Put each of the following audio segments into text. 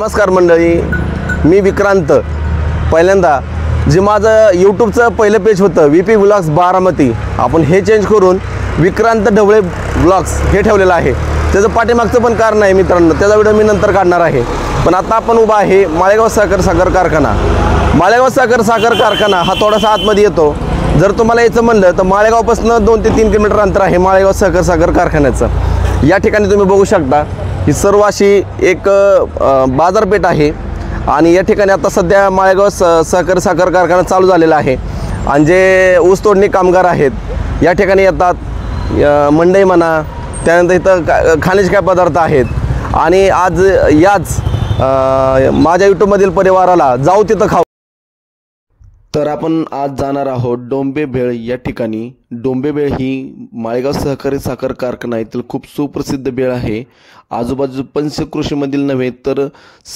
नमस्कार मंडळी, मी विक्रांत. पहिल्यांदा जे माझं यूट्यूबचं पहिलं पेज होतं VP व्लॉग्स बारामती, आपण हे चेंज करून विक्रांत ढवळे व्लॉग्स हे ठेवलेलं आहे. त्याचं पाठीमागचं पण कारण आहे मित्रांनो, त्याचा व्हिडिओ मी नंतर काढणार आहे. पण आता आपण उभा आहे माळेगाव साखर कारखाना. माळेगाव साखर कारखाना हा थोडासा आतमध्ये येतो. जर तुम्हाला यायचं म्हणलं तर माळेगावपासून 2 ते 3 किलोमीटर अंतर आहे माळेगाव साखर कारखान्याचं. या ठिकाणी तुम्ही बघू शकता ही सर्व अशी एक बाजारपेठ आहे आणि या ठिकाणी आता सध्या माळेगाव साखर कारखाना चालू झालेला आहे आणि जे ऊस तोडणी कामगार आहेत या ठिकाणी येतात. मंडई म्हणा, त्यानंतर इथं खाण्याचे काय पदार्थ आहेत आणि आज याच माझ्या यूट्यूबमधील परिवाराला जाऊ तिथं खाऊ. तर आपण आज जाणार आहोत डोंबे भेळ या ठिकाणी. डोंबे भेळ ही माळेगाव सहकारी साखर कारखाना येथील खूप सुप्रसिद्ध भेळ आहे. आजूबाजू पंचक्रोशीमधील नव्हे तर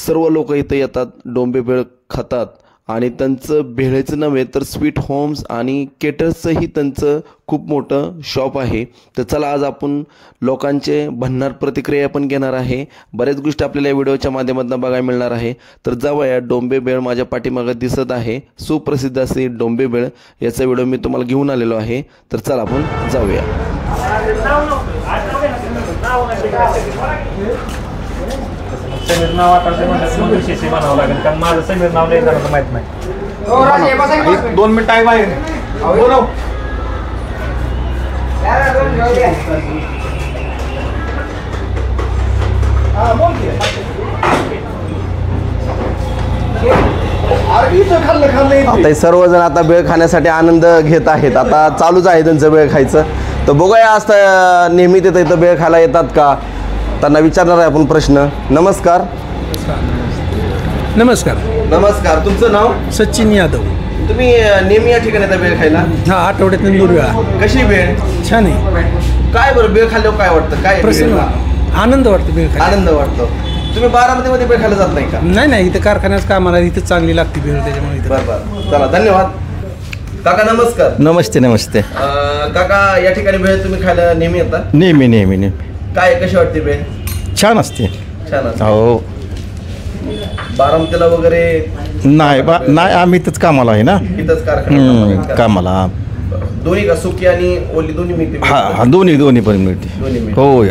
सर्व लोक इथं येतात, डोंबे भेळ खातात आणि त्यांचं भेळेचं नव्हे तर स्वीट होम्स आणि केटर्सचंही त्यांचं खूप मोठं शॉप आहे. तर चला आज आपण लोकांचे भन्नाट प्रतिक्रिया पण घेणार आहे. बऱ्याच गोष्टी आपल्याला या व्हिडिओच्या माध्यमातून बघायला मिळणार आहे. तर जाऊया डोंबे भेळ माझ्या पाठीमागे दिसत आहे, सुप्रसिद्ध असे डोंबे भेळ. याचा व्हिडिओ मी तुम्हाला घेऊन आलेलो आहे. तर चला आपण जाऊया. समीर नाव आता विशेष बनावं लागेल कारण माझं समीर नाव नाही जणांना माहित नाही. 2 मिनिटं आहे बाहेर बोलव. आता सर्वजण आता भेळ खाण्यासाठी आनंद घेत आहेत. आता चालूच आहे त्यांचं भेळ खायचं. तर बघूया आज नेहमी तिथं इथं भेळ खायला येतात का, त्यांना विचारणार आहे आपण प्रश्न. नमस्कार. नमस्कार. नमस्कार, तुमचं नाव? सचिन यादव. तुम्ही नेहमी या ठिकाणी येता भेळ खायला? हा, आठवड्यातून 2 वेळा. कशी भेळ? छान आहे. काय बरं भेळ खाल्ल्यावर काय वाटतं? काय प्रसन्न, आनंद वाटतो भेळ खायला. आनंद वाटतो. तुम्ही बारामतीमध्ये भेळ खायला जात नाही का? नाही, इथं कारखान्याच कामाला इथं चांगली लागते भेळ, त्याच्यामुळे इथं. बरं, चला धन्यवाद. काका नमस्कार. नमस्ते. नमस्ते काका, या ठिकाणी भेळ तुम्ही खायला नेहमी येता? नेहमी. काय कशी वाटते भेळ? छान असते. छान असते. हो. बारामतीला वगैरे नाही आम्ही इथंच कामाला आहे ना. इथंच कारखाना कामाला. दोन्ही का, सुकी आणि ओली दोन्ही मिळते? हा, दोन्ही पण मिळते. हो.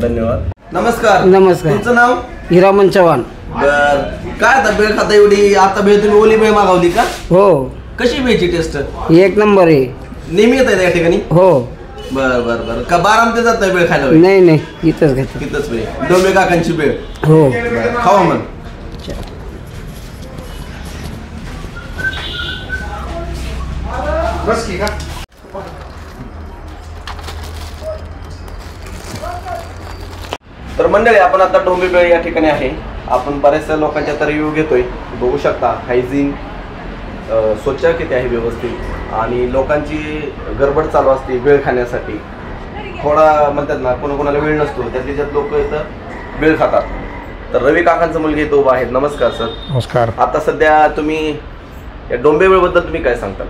धन्यवाद. नमस्कार. नमस्कार. तुमचं नाव? हिरामन चव्हाण. बर, काय आता भेळ खाता एवढी? आता भेळ तुम्ही ओली भेळ मागवली का? हो. कशी भेळची टेस्ट? 1 नंबर आहे. नेहमी येत आहे या ठिकाणी? हो. बर. का बारामती जात आहे भेळ खायला? नाही, इथंच घेतो. तिथंच भेळ, डोंबे काकांची भेळ. हो. खावा मग. तर मंडळी, आपण आता डोंबे भेळ या ठिकाणी आहे. आपण बऱ्याचशा लोकांच्या तर रिव्ह्यू घेतोय. बघू शकता हायजीन, स्वच्छ किती आहे व्यवस्थित आणि लोकांची गडबड चालू असते भेळ खाण्यासाठी. थोडा म्हणतात ना, कोणाकोणाला वेळ नसतो, त्यात लोक इथं भेळ खातात. तर रवी काकांचं मुलगी इथं उभा आहेत. नमस्कार सर. नमस्कार. आता सध्या तुम्ही या डोंबे भेळबद्दल तुम्ही काय सांगता?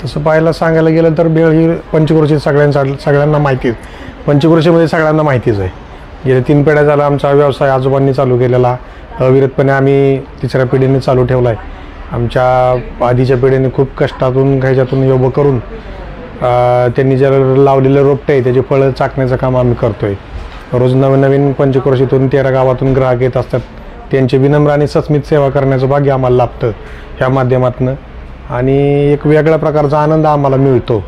तसं पाहायला सांगायला गेलं तर भेळ ही पंचक्रोशीत सगळ्यांना माहिती आहे. पंचक्रोशीमध्ये सगळ्यांना माहितीच आहे. गेल्या 3 पिढ्या झाला आमचा व्यवसाय आजोबांनी चालू केलेला. अविरतपणे आम्ही 3ऱ्या पिढीने चालू ठेवला आहे. आमच्या आधीच्या पिढीने खूप कष्टातून ह्याच्यातून योग्य करून त्यांनी जे लावलेलं रोपटे आहे त्याची फळं चाकण्याचं काम आम्ही करतो आहे. रोज नवीन पंचक्रोशीतून 13 गावातून ग्राहक येत असतात. त्यांची विनम्र आणि सस्मित सेवा करण्याचं भाग्य आम्हाला लाभतं ह्या माध्यमातून आणि एक वेगळ्या प्रकारचा आनंद आम्हाला मिळतो.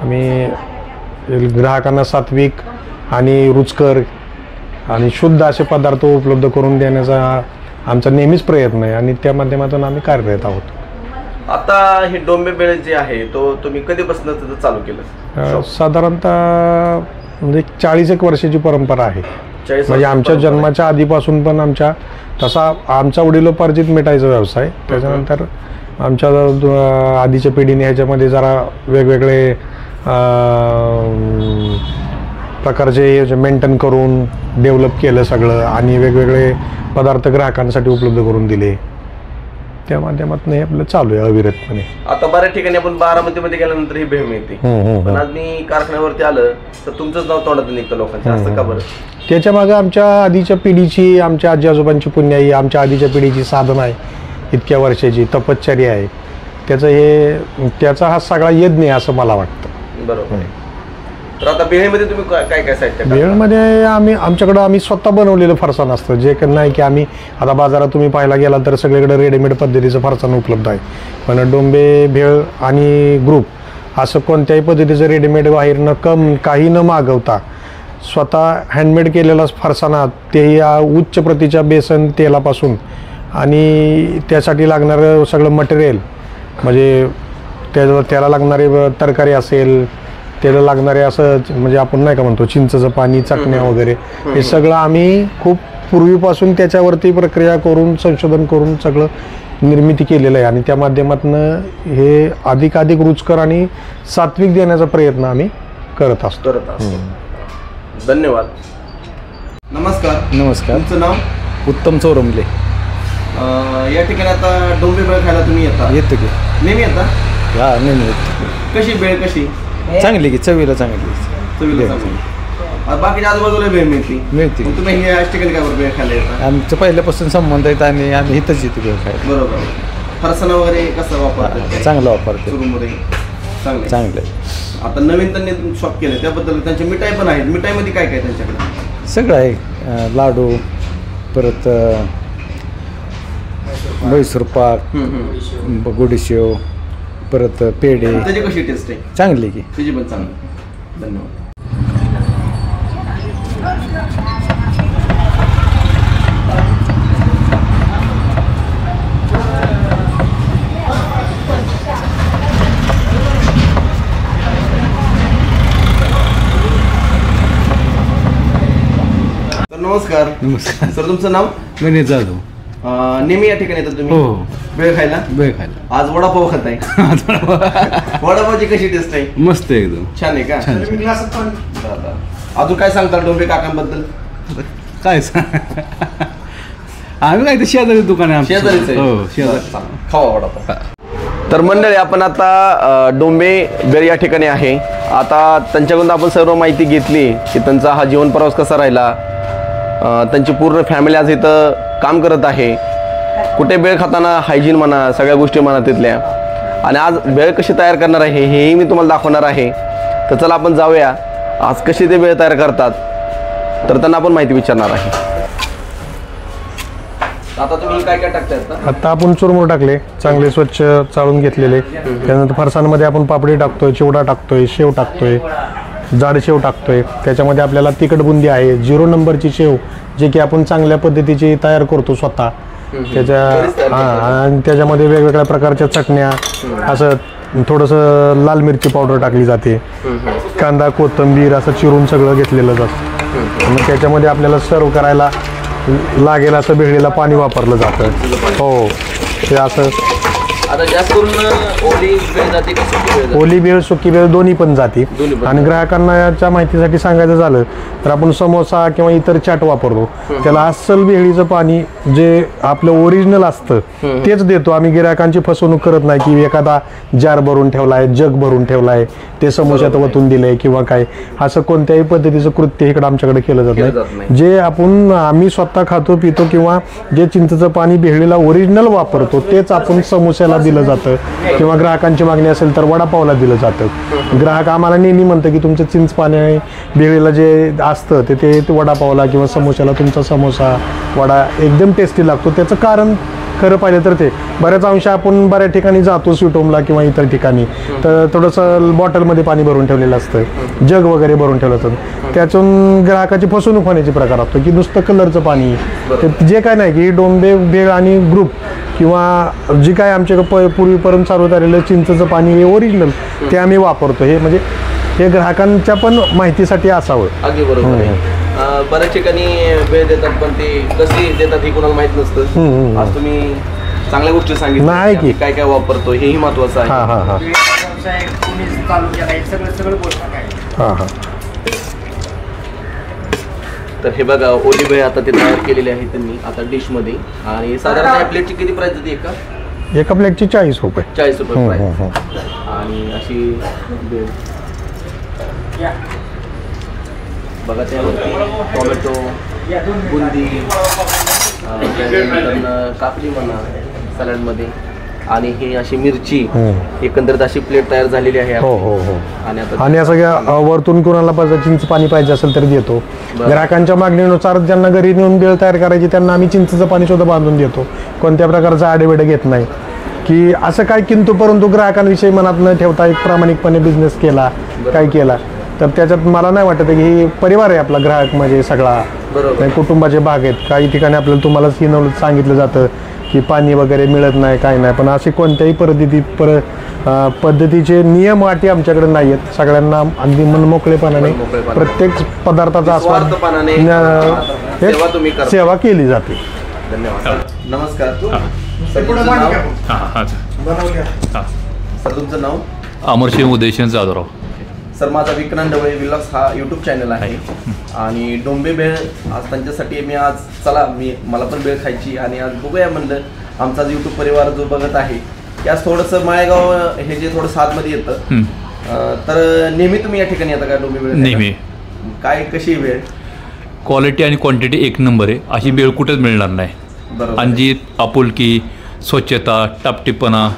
आम्ही ग्राहकांना सात्विक आणि रुचकर आणि शुद्ध असे पदार्थ उपलब्ध करून देण्याचा आमचा नेहमीच प्रयत्न आहे आणि त्या माध्यमातून आम्ही कार्यरत आहोत. आता हे डोंबे भेळ जे आहे तो तुम्ही कधीपासून चालू केलं? साधारणतः म्हणजे 40 वर्षाची परंपरा आहे. म्हणजे आमच्या जन्माच्या आधीपासून पण आमचा वडिलोपार्जित मिठाईचा व्यवसाय. त्याच्यानंतर आमच्या आधीच्या पिढीने ह्याच्यामध्ये जरा वेगवेगळे प्रकारचे मेंटेन करून डेव्हलप केलं सगळं आणि वेगवेगळे पदार्थ ग्राहकांसाठी उपलब्ध करून दिले. त्या माध्यमातून हे आपलं चालू आहे अविरतपणे. आता बऱ्याच ठिकाणी आपण बारामतीमध्ये गेल्यानंतर ही भेळ मिळते, पण आज मी कारखान्यावरती आलं तर तुमचंच नाव तोंडातून निघतं लोकांच्या, असं का बरं? त्याच्या मागं आमच्या आधीच्या पिढीची, आमच्या आजी आजोबांची पुण्याई, आमच्या आधीच्या पिढीची साधना आहे, इतक्या वर्षाची तपश्चर्या आहे. त्याचा हा सगळा यज्ञ आहे असं मला वाटतं. बरोबर आहे. तर आता भेळमध्ये तुम्ही काय काय साहित्य टाकता? भेळमध्ये आमच्याकडं स्वतः बनवलेलं फरसाण असतं, जे नाही की आम्ही आता बाजारात तुम्ही पाहायला गेला तर सगळीकडे रेडीमेड पद्धतीचं फरसाण उपलब्ध आहे. पण डोंबे भेळ आणि ग्रुप असं कोणत्याही पद्धतीचं रेडीमेड बाहेरनं काही न मागवता स्वतः हँडमेड केलेला फरसाणा, तेही उच्च प्रतीच्या बेसन तेलापासून, आणि त्यासाठी लागणारं सगळं मटेरियल म्हणजे त्याला लागणारी तरकारी असेल, त्याला लागणारे असं म्हणजे आपण नाही का म्हणतो चिंचेचं पाणी, चटण्या वगैरे, हे सगळं आम्ही खूप पूर्वीपासून त्याच्यावरती प्रक्रिया करून संशोधन करून सगळं निर्मिती केलेलं आहे. आणि त्या माध्यमातून हे अधिकाधिक रुचकर आणि सात्विक देण्याचा प्रयत्न आम्ही करत असतो. धन्यवाद. नमस्कार. नमस्कार. तुमचं नाव? उत्तम चौरमले. या ठिकाणी आता डोंबे भेळ खायला तुम्ही येतो की नेहमी येता? हा नाही कशी भेळ कशी? चांगली की चवीला चांगली. चवीला चांगली. बाकीच्या आजूबाजूला भेळ मिळते. मिळते. तुम्ही या ठिकाणी काय भेळ खायला येता? आमचं पहिल्यापासून संबंध आहेत आणि आम्ही इथंच येतो भेळ खायला. बरोबर. फरसाणा वगैरे कसं वापरतात? चांगलं वापरते. सुरूमध्ये चांगलं. आता नवीन त्यांनी शॉप केलं त्याबद्दल त्यांची मिठाई पण आहे. मिठाईमध्ये काय काय त्यांच्याकडे? सगळं आहे. लाडू, परत म्हैसूर पाक, गोडीशेव, परत पेढे. त्याची कशी टेस्ट आहे? चांगली की त्याची पण चांगली. धन्यवाद. नमस्कार. नमस्कार. सर तुमचं नाव? गणेश जाधव. नेहमी या ठिकाणी येतात तुम्ही? हो. भेळ खायला? भेळ खायला. आज वडापाव खात आहे. वडापावची कशी टेस्ट आहे? मस्त आहे एकदम. छान आहे का? छान. बरं. अजून काय सांगताल डोंबे काकांबद्दल? काय आम्ही काय ते शेजारी दुकान आहे आमचं. शेजारीच आहे? हो शेजारी. खावा वडापाव. तर मंडळी आपण आता डोंबे भेळ या ठिकाणी आहे. आता त्यांच्याकडून आपण सर्व माहिती घेतली की त्यांचा हा जीवन प्रवास कसा राहिला, त्यांची पूर्ण फॅमिली आज इथं काम करत आहे. कुठे भेळ खाताना हायजीन म्हणा, सगळ्या गोष्टी म्हणा तिथल्या, आणि आज भेळ कशी तयार करणार आहे हेही मी तुम्हाला दाखवणार आहे. तर चला आपण जाऊया आज कशी ते भेळ तयार करतात, तर त्यांना आपण माहिती विचारणार आहे. आता तुम्ही काय काय टाकताय? आता आपण चुरमुर टाकले, चांगले स्वच्छ चाळून घेतलेले. त्यानंतर फरसाणमध्ये आपण पापडी टाकतोय, चिवडा टाकतोय, शेव टाकतोय, जाड शेव टाकतोय. त्याच्यामध्ये आपल्याला तिखट बुंदी आहे, 0 नंबरची शेव, जे की आपण चांगल्या पद्धतीची तयार करतो स्वतः. आणि त्याच्यामध्ये वेगवेगळ्या प्रकारच्या चटण्या, असं थोडंसं लाल मिरची पावडर टाकली जाते, कांदा कोथिंबीर असं चिरून सगळं घेतलेलं जातं. मग त्याच्यामध्ये आपल्याला सर्व करायला लागेल असं भेळीला पाणी वापरलं जातं. हो, ते असं आता जास्त करून ओली भेळ, सुकी भेळ दोन्ही पण जाती. आणि ग्राहकांना याच्या माहितीसाठी सांगायचं झालं तर आपण समोसा किंवा इतर चाट वापरतो, त्याला अस्सल भेळीचं पाणी जे आपलं ओरिजिनल असतं तेच देतो आम्ही. गिरायकांची फसवणूक करत नाही की एखादा जार भरून ठेवलाय, जग भरून ठेवलाय, ते समोशात वतून दिलंय किंवा काय, असं कोणत्याही पद्धतीचं कृत्य इकडे आमच्याकडे केलं जात नाही. जे आम्ही स्वतः खातो पितो किंवा जे चिंचेचं पाणी भेळीला ओरिजिनल वापरतो तेच आपण समोस्याला दिलं जातं, किंवा ग्राहकांची मागणी असेल तर वडापावला दिलं जातं. ग्राहक आम्हाला नेहमी म्हणतं की तुमचं चिंच पाणी भेळीला जे असतं ते वडापावला किंवा समोशाला तुमचा समोसा वडा एकदम टेस्टी लागतो. त्याचं कारण खरं पाहिलं तर ते बऱ्याच अंश आपण बऱ्याच ठिकाणी जातो स्वीट होमला किंवा इतर ठिकाणी, तर थोडंसं बॉटलमध्ये पाणी भरून ठेवलेलं असतं, जग वगैरे भरून ठेवलं असतं. त्यातून ग्राहकाची फसवणूक होण्याचे प्रकार असतो की नुसतं कलरचं पाणी. जे काय नाही की डोंबे भेळ आणि ग्रुप किंवा जी काय आमच्याकडे पूर्वीपर्यंत चालू झालेलं चिंचेचं पाणी हे ओरिजिनल ते आम्ही वापरतो. हे म्हणजे हे ग्राहकांच्या पण माहितीसाठी असावं. अगदी बरोबर आहे. बऱ्याच ठिकाणी भेळ देतात पण ते कशी देतात हे कोणाला माहित नसतं. आज तुम्ही चांगल्या गोष्टी सांगितल्या नाही की काय काय वापरतो हेही महत्वाचं आहे. हां हां हां हां हां. तर हे बघा ओली भेळ आता ते तयार केलेली आहे त्यांनी आता डिशमध्ये. आणि साधारणतः प्लेटची किती प्राइस होती? एका प्लेटची 40 रुपये. 40 रुपये हो, प्राईस. हो, हो. आणि अशी भेळ बघा, त्यावरती टोमॅटो, बुंदी, त्यानंतर काकडी म्हणा सॅलडमध्ये, आणि हे अशी मिरची, एकंदरीत अशी प्लेट तयार झालेली आहे हो आपली. हो हो. आणि आता आणि असं काय वरतून कुणाला पाहिजे चिंच पाणी पाहिजे असेल तर देतो. ग्राहकांच्या मागणीनुसार ज्यांना घरी नेऊन बेळ तयार करायची त्यांना आम्ही चिंचचं पाणी सुद्धा बांधून देतो. कोणत्या प्रकारचा आडेवेडे घेत नाही की असं काय, किंतु परंतु ग्राहकांविषयी मनात न ठेवता एक प्रामाणिकपणे बिझनेस केला, काय केला तर त्याच्यात मला नाही वाटत की ही परिवार आहे आपला ग्राहक म्हणजे सगळा. बरोबर. कुटुंबाचे भाग आहेत. काही ठिकाणी आपल्याला तुम्हालाच ही सांगितलं जातं की पाणी वगैरे मिळत नाही, काय नाही, पण असे कोणत्याही पद्धतीचे नियम अटी आमच्याकडे नाही आहेत. सगळ्यांना अगदी मनमोकळेपणाने प्रत्येक पदार्थाचा आस्वाद निस्वार्थपणाने सेवा तुम्ही करता. सेवा केली जाते. धन्यवाद. नमस्कार. सर, तुमचं नाव? सर, तुमचं नाव? अमरसिंह उदयसिंह जाधवराव. सर, माझा विक्रांत ढवळे व्लॉग्स हा यूट्यूब चॅनल आहे आणि डोंबे भेळ आज त्यांच्यासाठी मला पण भेळ खायची आणि आज बघूया म्हणलं. आमचा यूट्यूब परिवार जो बघत आहे याच थोडंसं माळेगाव हे जे थोडं सातमध्ये येतं, तर नेहमी तुम्ही या ठिकाणी येता का डोंबे भेळ? नेहमी. काय कशी भेळ? क्वालिटी आणि क्वांटिटी एक नंबर आहे. अशी भेळ कुठेच मिळणार नाही. बरोबर. आणि जी आपुलकी, स्वच्छता, टापटीपणा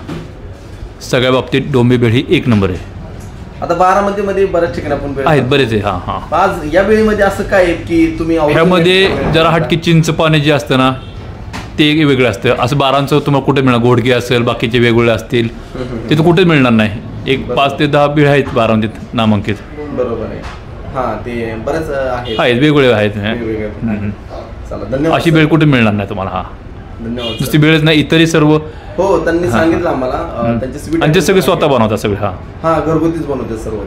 सगळ्या बाबतीत डोंबे भेळ ही एक नंबर आहे. आता बारामतीमध्ये बऱ्याच ठिकाणी आपण भेळ आहेत, बरेच आहे. हां हां. आज या वेळेमध्ये असं काय आहे की तुम्ही ह्यामध्ये जरा हटकी चिंच पाणी जे असतं ना ते वेगळं असतं. असं बारांचं तुम्हाला कुठे मिळणार, घोडगे असेल, बाकीचे वेगवेगळे असतील, ते तर कुठेच मिळणार नाही. एक 5 ते 10 भेळ आहेत बारामतीत नामांकित. बरोबर आहे. हां, ते बरेच आहेत. वेगवेगळे आहेत. चला, धन्यवाद. अशी भेळ कुठे मिळणार नाही तुम्हाला. धन्यवाद. नुसती भेळच नाही, इतरही सर्व. हो, त्यांनी सांगितलं आम्हाला. त्यांचे स्वीट आणि ते सगळे स्वतः बनवतात सगळे. हा, घरगुतीच बनवते सर्व.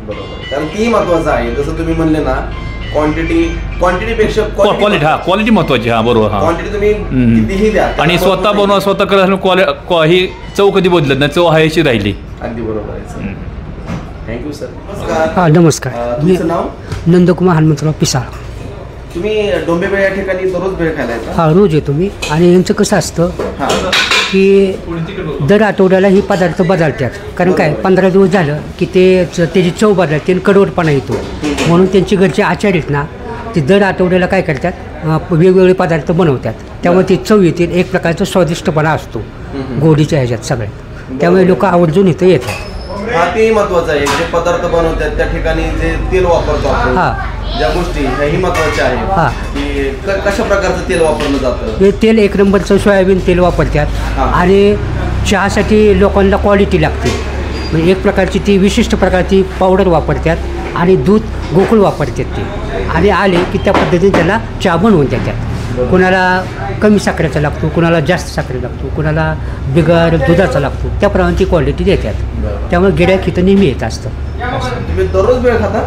बरोबर. कारण ती महत्वाचं आहे. जसं तुम्ही म्हणले ना, क्वांटिटीपेक्षा क्वालिटी. क्वालिटी महत्वाची. बरोबर. क्वांटिटी तुम्ही कितीही द्या आणि स्वतः बनवा, स्वतः करा. ही चव कधी बदलत नाही, चव आहे अशी राहिली. अगदी बरोबर आहे सर. Thank you sir. हा, नमस्कार. तुमचं नाव? नंदकुमार हनुमंतराव पिसाळ. तुम्ही डोंबे भेळ या ठिकाणी दररोज भेळ खायला येता? हा, रोज येतो मी. आणि यांचं कसं असतं हां. की दर आठवड्याला ही पदार्थ बदलतात. कारण काय, 15 दिवस झालं की त्याची चव बदलते आणि कडवटपणा येतो. म्हणून त्यांचे घरचे आचार आहेत ना, ते दर आठवड्याला काय करतात, वेगवेगळे पदार्थ बनवतात. त्यामुळे ती चव येते. एक प्रकारचा स्वादिष्टपणा असतो गोडीच्या ह्याच्यात सगळ्यात. त्यामुळे लोक आवर्जून इथं येतात. हा, ते महत्वाचं आहे. जे पदार्थ बनवतात त्या ठिकाणी जे तेल वापरतो आपण, ज्या गोष्टी ह्याही महत्वाच्या आहेत की कशा प्रकारचं तेल वापरलं जातं. हे तेल 1 नंबरचं सोयाबीन तेल वापरतात. आणि चहासाठी लोकांना क्वालिटी लागते. म्हणजे एक प्रकारची ती विशिष्ट प्रकारची पावडर वापरतात. आणि दूध गोकुळ वापरतात ते. आणि आले की त्या पद्धतीने त्याला चहा बनवून देतात. कुणाला कमी साखरेचा लागतो, कुणाला जास्त साखरे लागतो, कुणाला बिगर दुधाचा लागतो. त्याप्रमाणे ती क्वालिटी देतात. त्यामुळे गिऱ्हाईक इथं नेहमी येत असतं. तुम्ही दररोज भेळ खाता?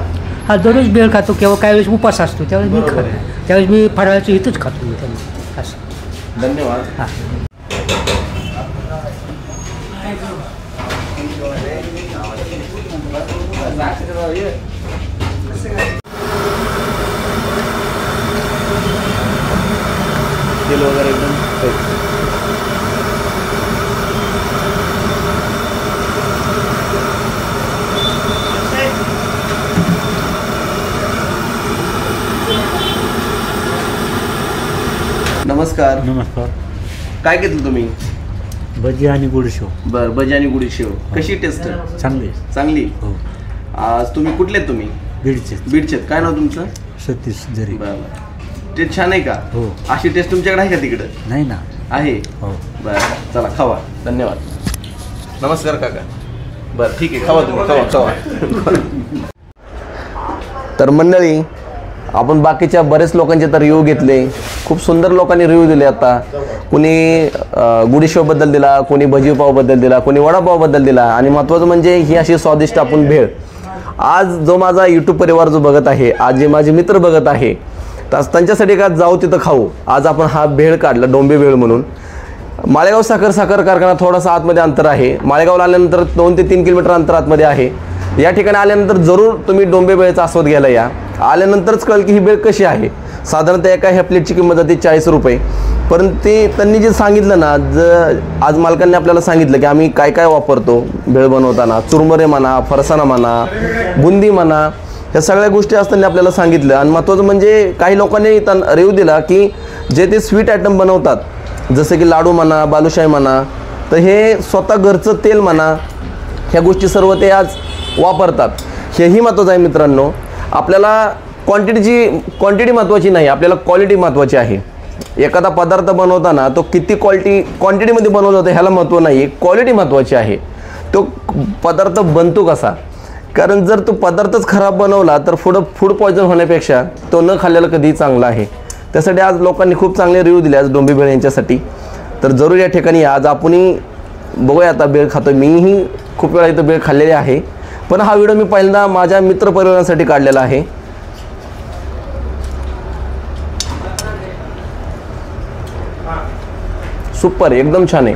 हा, दररोज भेळ खातो. किंवा काही वेळेस उपास असतो त्यावेळेस मी खातो. त्यावेळेस मी फराळाचं इथंच खातो मी त्यांना असं. धन्यवाद. हां. तेल वगैरे एकदम नमस्कार. नमस्कार. काय घेतलं तुम्ही? भजी आणि गुडशेव. बरं, भजी आणि गुढी शेव. कशी टेस्ट? चांगले. चांगली. हो. आज तुम्ही कुठले तुम्ही? बीडचे. बीडचे. काय नाव तुमचं? सतीश जरी. बरं. टेस्ट छान आहे का? हो. अशी टेस्ट तुमच्याकडे आहे का तिकडं? नाही ना. आहे. हो. बरं, चला खावा. धन्यवाद. नमस्कार काका. बरं, ठीक आहे, खावा तुम्ही. खावा. तर मंडळी, आपण बाकीच्या बरेच लोकांचे तर रिव्ह्यू घेतले. खूप सुंदर लोकांनी रिव्ह्यू दिले. आता कोणी गुडीशेवबद्दल दिला, कोणी भजीपावबद्दल दिला, कोणी वडापावबद्दल दिला. आणि महत्त्वाचं म्हणजे ही अशी स्वादिष्ट आपण भेळ. आज जो माझा यूट्यूब परिवार जो बघत आहे, आज जे माझे मित्र बघत आहे, तर त्यांच्यासाठी का जाऊ तिथं खाऊ. आज आपण हा भेळ काढला, डोंबे भेळ म्हणून. माळेगाव साखर कारखाना थोडासा आतमध्ये अंतर आहे. माळेगावला आल्यानंतर 2 ते 3 किलोमीटर अंतर आतमध्ये आहे. या ठिकाणी आल्यानंतर जरूर तुम्ही डोंबे भेळचा आस्वाद घ्यायला या. आल्यानंतरच कळेल की ही भेळ कशी आहे. साधारणतः एका ह्या प्लेटची किंमत जाते 40 रुपये. परंतु त्यांनी जे सांगितलं ना, आज मालकांनी आपल्याला सांगितलं की आम्ही काय काय वापरतो भेळ बनवताना, चुरमुरे म्हणा, फरसाणा म्हणा, बुंदी म्हणा, ह्या सगळ्या गोष्टी असताना आपल्याला सांगितलं. आणि महत्त्वाचं म्हणजे काही लोकांनी रिव्ह्यू दिला की जे ते स्वीट आयटम बनवतात जसं की लाडू म्हणा, बालुशाही म्हणा, तर हे स्वतः घरचं तेल म्हणा, ह्या गोष्टी सर्व ते आज वापरतात. हेही महत्त्वाचं आहे मित्रांनो. आपल्याला क्वांटिटी महत्त्वाची नाही, आपल्याला क्वालिटी महत्त्वाची आहे. एखादा पदार्थ बनवताना तो किती क्वांटिटीमध्ये बनवला जातो ह्याला महत्त्व नाही, क्वालिटी महत्त्वाची आहे. तो पदार्थ बनतो कसा, कारण जर तो पदार्थच खराब बनवला तर फूड पॉयझन होण्यापेक्षा तो न खाल्लेला कधीही चांगला आहे. त्यासाठी आज लोकांनी खूप चांगले रिव्ह्यू दिले आज डोंबी भेळ यांच्यासाठी. तर जरूर या ठिकाणी आज आपणही बघूया. आता भेळ खातो, मीही खूप वेळा इथं भेळ खाल्लेली आहे, पण हा व्हिडिओ मी पहिल्यांदा माझ्या मित्रपरिवारासाठी काढलेला आहे. सुपर, एकदम छान आहे.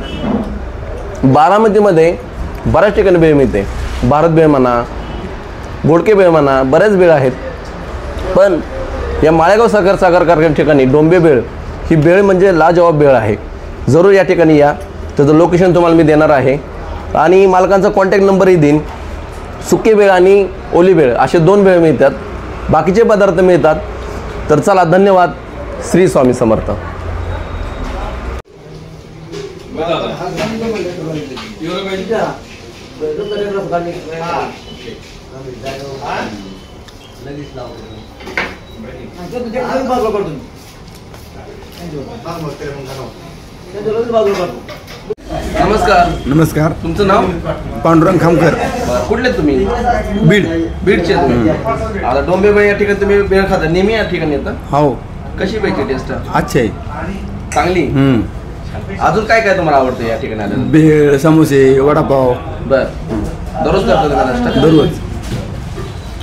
बारामतीमध्ये बऱ्याच ठिकाणी भेळ मिळते. भारत भेळ म्हणा, गोडके भेळ म्हणा, बऱ्याच भेळ आहेत. पण या माळेगाव साखर कारखान्या ठिकाणी डोंबे भेळ ही भेळ म्हणजे लाजवाब भेळ आहे. जरूर या ठिकाणी या. त्याचं लोकेशन तुम्हाला मी देणार आहे आणि मालकांचा कॉन्टॅक्ट नंबरही देईन. सुके भेळ आणि ओली भेळ असे 2 भेळ मिळतात, बाकीचे पदार्थ मिळतात. तर चला, धन्यवाद. श्री स्वामी समर्थ. नमस्कार. नमस्कार. तुमचं नाव? पांडुरंग खामकर. कुठले तुम्ही? बीडचे तुम्ही. आता डोंबे भेळ या ठिकाणी तुम्ही भेळ खाता, नेहमी या ठिकाणी येतं? हो. कशी भेटते टेस्ट? अच्छे आहे. चांगली. अजून काय काय तुम्हाला आवडतं या ठिकाणी आल्यानंतर? भेळ, समोसे, वडापाव. बर, दररोज करता तुम्ही नाश्ता? दररोज.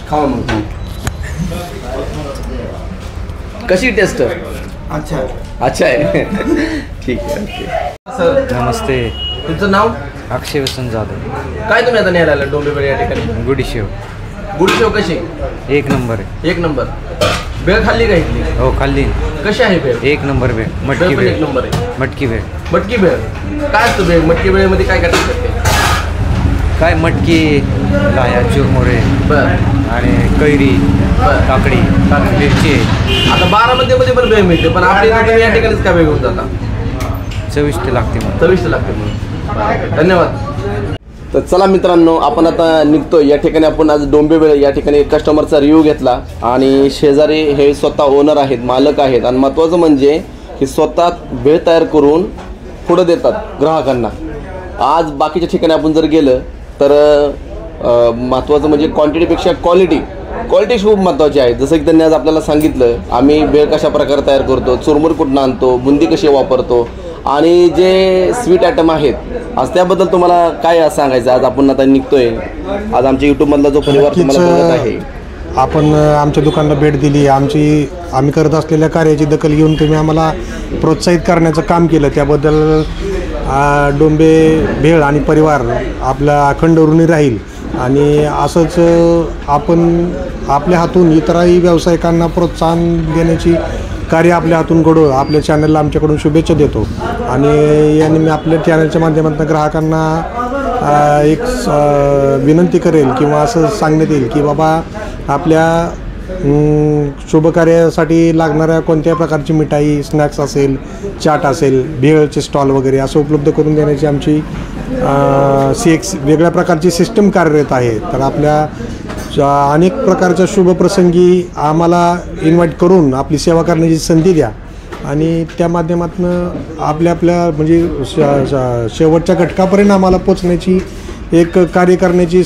खावा मग. कशी टेस्ट? अच्छा. अच्छा आहे. ठीक आहे. सर नमस्ते. तुमचं नाव? अक्षय वसंत जाधव. काय तुम्ही आता न्यायला आला डोंबे भेळ या ठिकाणी? गुडीशेव. गुडशेव कशी? 1 नंबर आहे. 1 नंबर. भेळ खाल्ली का इथली? हो, खाल्ली. कशी आहे भेळ? 1 नंबर भेळ. मटकी भेळ पण भेळ. 1 नंबर आहे. मटकी भेळ. मटकी भेळ काय असतं? भेळ मटकी भेळमध्ये काय काय टाकतात ते? काय मटकी, लाया, चुरमुरे बरं. आणि कैरी, बरं. काकडी, मिरची. आता बारामतीमध्ये पण भेळ मिळते, पण आपल्या इथे तुम्ही या ठिकाणीच का भेळ घेऊन जाता? चविष्ट लागते म्हणून. चविष्ट लागते म्हणून. धन्यवाद. तर चला मित्रांनो, आपण आता निघतो. या ठिकाणी आपण आज डोंबे भेळ या ठिकाणी कस्टमरचा रिव्ह्यू घेतला आणि शेजारी हे स्वतः ओनर आहेत, मालक आहेत आणि महत्त्वाचं म्हणजे हे स्वतः भेळ तयार करून पुढं देतात ग्राहकांना. आज बाकीच्या ठिकाणी आपण जर गेलं तर महत्त्वाचं म्हणजे क्वांटिटीपेक्षा क्वालिटी खूप महत्त्वाची आहे. जसं की त्यांनी आज आपल्याला सांगितलं आम्ही भेळ कशा प्रकारे तयार करतो, चुरमुर कुठून आणतो, बुंदी कशी वापरतो आणि जे स्वीट आयटम आहेत आज त्याबद्दल तुम्हाला काय सांगायचं? आज आपण आता निघतोय. आज आमच्या यूट्यूबमधला जो परिवार तुम्हाला बघत आहे, आपण आमच्या दुकानाला भेट दिली, आम्ही करत असलेल्या कार्याची दखल घेऊन तुम्ही आम्हाला प्रोत्साहित करण्याचं काम केलं, त्याबद्दल डोंबे भेळ आणि परिवार आपला अखंड ऋणी राहील. आणि असंच आपण आपल्या हातून इतरही व्यावसायिकांना प्रोत्साहन देण्याची कार्य आपल्या हातून घडू. आपल्या चॅनलला आमच्याकडून शुभेच्छा देतो आणि याने मी आपल्या चॅनलच्या माध्यमातून ग्राहकांना एक विनंती करेल किंवा असं सांगण्यात येईल की बाबा आपल्या शुभकार्यासाठी लागणाऱ्या कोणत्या प्रकारची मिठाई, स्नॅक्स असेल, चाट असेल, भेळचे स्टॉल वगैरे असं उपलब्ध करून देण्याची आमची वेगळ्या प्रकारची सिस्टम कार्यरत आहे. तर आपल्या अनेक प्रकारच्या शुभप्रसंगी आम्हाला इन्व्हाइट करून आपली सेवा करण्याची संधी द्या आणि त्या माध्यमातून आपल्या म्हणजे शेवटच्या घटकापर्यंत आम्हाला पोचण्याची एक कार्य करण्याची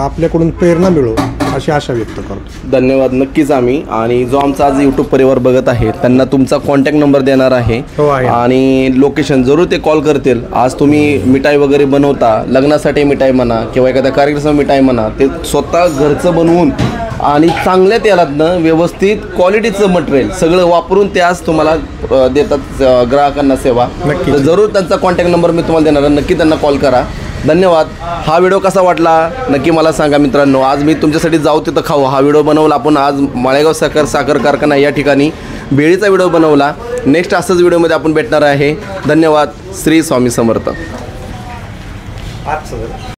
आपल्याकडून प्रेरणा मिळो अशी आशा व्यक्त करतो. धन्यवाद. नक्कीच आम्ही आणि जो आमचा आज यूट्यूब परिवार बघत आहे त्यांना तुमचा कॉन्टॅक्ट नंबर देणार आहे आणि लोकेशन जरूर ते कॉल करतील. आज तुम्ही मिठाई वगैरे बनवता, लग्नासाठी मिठाई म्हणा किंवा एखाद्या कार्यक्रमासाठी मिठाई म्हणा, ते स्वतः घरचं बनवून आणि चांगल्या तेलातनं व्यवस्थित क्वालिटीचं मटेरियल सगळं वापरून ते आज तुम्हाला देतात ग्राहकांना सेवा. तर जरूर त्यांचा कॉन्टॅक्ट नंबर मी तुम्हाला देणार आहे, नक्की त्यांना कॉल करा. धन्यवाद. हा व्हिडिओ कसा वाटला नक्की मला सांगा मित्रांनो. आज मी तुमच्यासाठी जाऊ तिथं खाऊ हा व्हिडिओ बनवला आपण. आज माळेगाव साखर कारखाना या ठिकाणी बेळीचा व्हिडिओ बनवला. नेक्स्ट असंच व्हिडिओमध्ये आपण भेटणार आहे. धन्यवाद. श्री स्वामी समर्थ.